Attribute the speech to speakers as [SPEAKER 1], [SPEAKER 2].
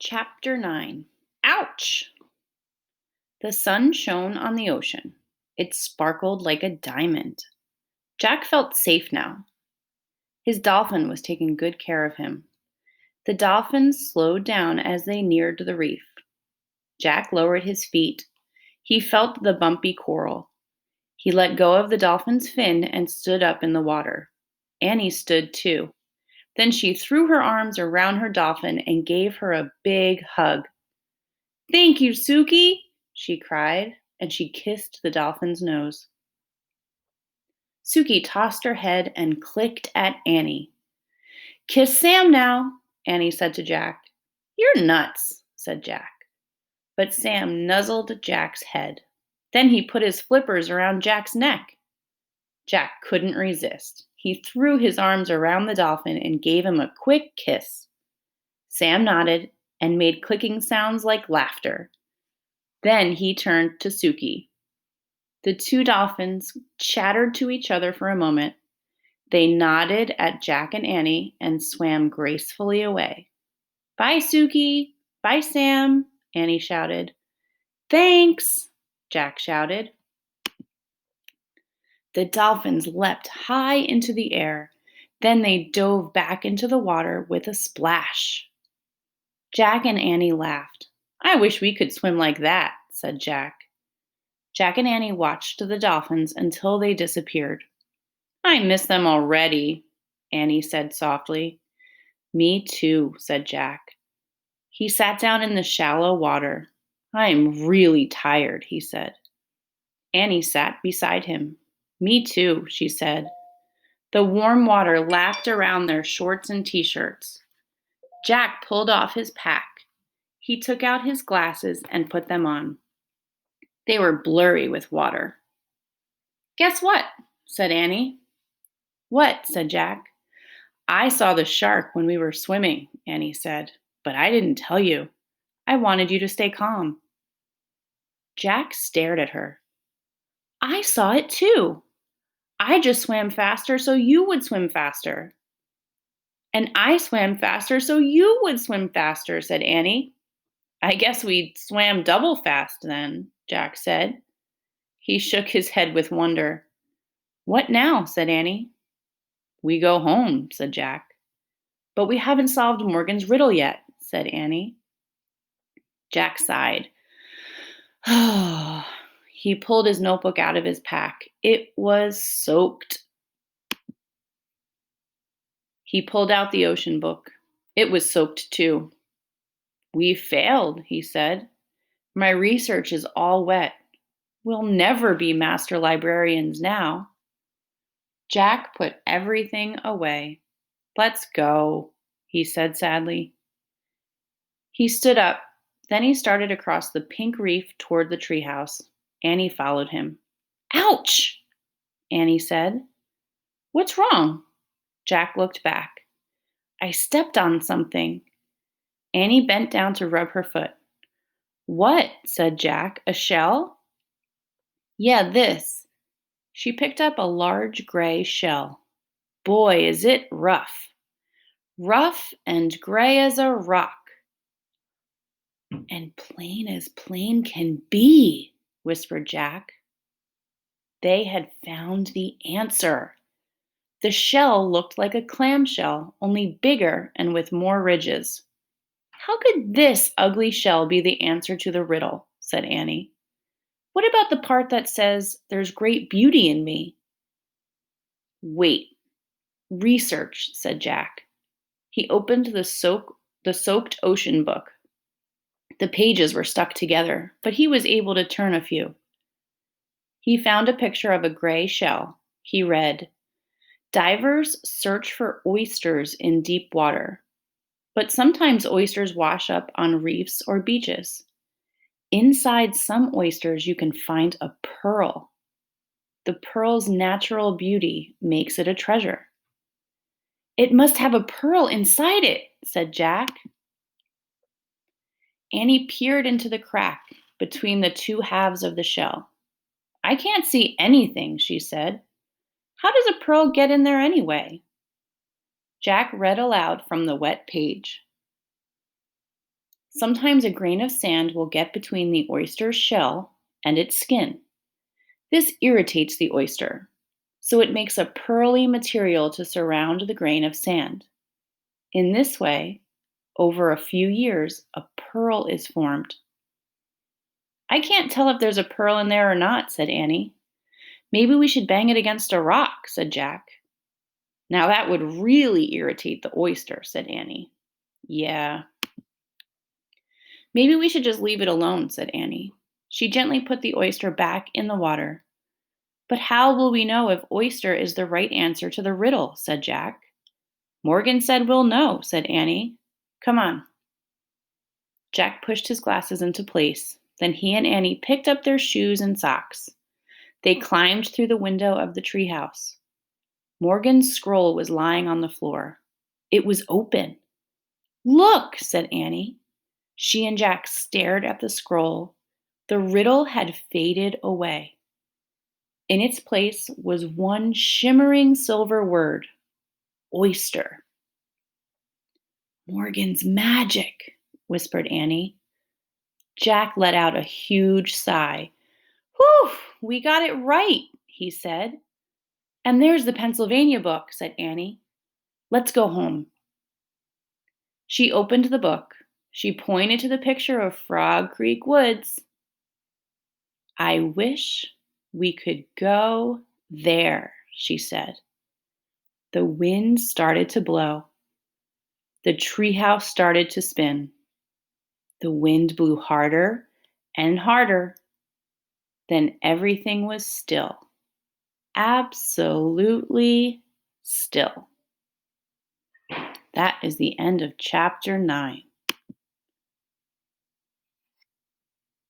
[SPEAKER 1] Chapter 9. Ouch! The sun shone on the ocean. It sparkled like a diamond. Jack felt safe now. His dolphin was taking good care of him. The dolphins slowed down as they neared the reef. Jack lowered his feet. He felt the bumpy coral. He let go of the dolphin's fin and stood up in the water. Annie stood too. Then she threw her arms around her dolphin and gave her a big hug. "Thank you, Suki," she cried, and she kissed the dolphin's nose. Suki tossed her head and clicked at Annie. "Kiss Sam now," Annie said to Jack. "You're nuts," said Jack. But Sam nuzzled Jack's head. Then he put his flippers around Jack's neck. Jack couldn't resist. He threw his arms around the dolphin and gave him a quick kiss. Sam nodded and made clicking sounds like laughter. Then he turned to Suki. The two dolphins chattered to each other for a moment. They nodded at Jack and Annie and swam gracefully away. "Bye, Suki. Bye, Sam," Annie shouted. "Thanks," Jack shouted. The dolphins leapt high into the air. Then they dove back into the water with a splash. Jack and Annie laughed. "I wish we could swim like that," said Jack. Jack and Annie watched the dolphins until they disappeared. "I miss them already," Annie said softly. "Me too," said Jack. He sat down in the shallow water. "I'm really tired," he said. Annie sat beside him. "Me too," she said. The warm water lapped around their shorts and t-shirts. Jack pulled off his pack. He took out his glasses and put them on. They were blurry with water. "Guess what?" said Annie. "What?" said Jack. "I saw the shark when we were swimming," Annie said, "but I didn't tell you. I wanted you to stay calm." Jack stared at her. "I saw it too. I just swam faster so you would swim faster." "And I swam faster so you would swim faster," said Annie. "I guess we swam double fast then," Jack said. He shook his head with wonder. "What now?" said Annie. "We go home," said Jack. "But we haven't solved Morgan's riddle yet," said Annie. Jack sighed. He pulled his notebook out of his pack. It was soaked. He pulled out the ocean book. It was soaked too. "We failed," he said. "My research is all wet. We'll never be master librarians now." Jack put everything away. "Let's go," he said sadly. He stood up. Then he started across the pink reef toward the treehouse. Annie followed him. "Ouch!" Annie said. "What's wrong?" Jack looked back. "I stepped on something." Annie bent down to rub her foot. "What?" said Jack. "A shell?" "Yeah, this." She picked up a large gray shell. "Boy, is it rough. Rough and gray as a rock. And plain as plain can be," whispered Jack. They had found the answer. The shell looked like a clamshell, only bigger and with more ridges. "How could this ugly shell be the answer to the riddle?" said Annie. "What about the part that says, 'There's great beauty in me'?" "Wait. Research," said Jack. He opened the soaked ocean book. The pages were stuck together, but he was able to turn a few. He found a picture of a gray shell. He read, "Divers search for oysters in deep water, but sometimes oysters wash up on reefs or beaches. Inside some oysters, you can find a pearl. The pearl's natural beauty makes it a treasure." "It must have a pearl inside it," said Jack. Annie peered into the crack between the two halves of the shell. "I can't see anything," she said. "How does a pearl get in there anyway?" Jack read aloud from the wet page. Sometimes a grain of sand will get between the oyster's shell and its skin. This irritates the oyster, so it makes a pearly material to surround the grain of sand. In this way, over a few years, a pearl is formed. I can't tell if there's a pearl in there or not, said Annie. Maybe we should bang it against a rock, said Jack. Now that would really irritate the oyster, said Annie. Yeah. Maybe we should just leave it alone, said Annie. She gently put the oyster back in the water. But how will we know if oyster is the right answer to the riddle, said Jack. Morgan said we'll know, said Annie. Come on. Jack pushed his glasses into place. Then he and Annie picked up their shoes and socks. They climbed through the window of the treehouse. Morgan's scroll was lying on the floor. It was open. Look, said Annie. She and Jack stared at the scroll. The riddle had faded away. In its place was one shimmering silver word: oyster. Morgan's magic, whispered Annie. Jack let out a huge sigh. Whew, we got it right, he said. And there's the Pennsylvania book, said Annie. Let's go home. She opened the book. She pointed to the picture of Frog Creek Woods. I wish we could go there, she said. The wind started to blow. The treehouse started to spin. The wind blew harder and harder. Then everything was still. Absolutely still. That is the end of chapter 9.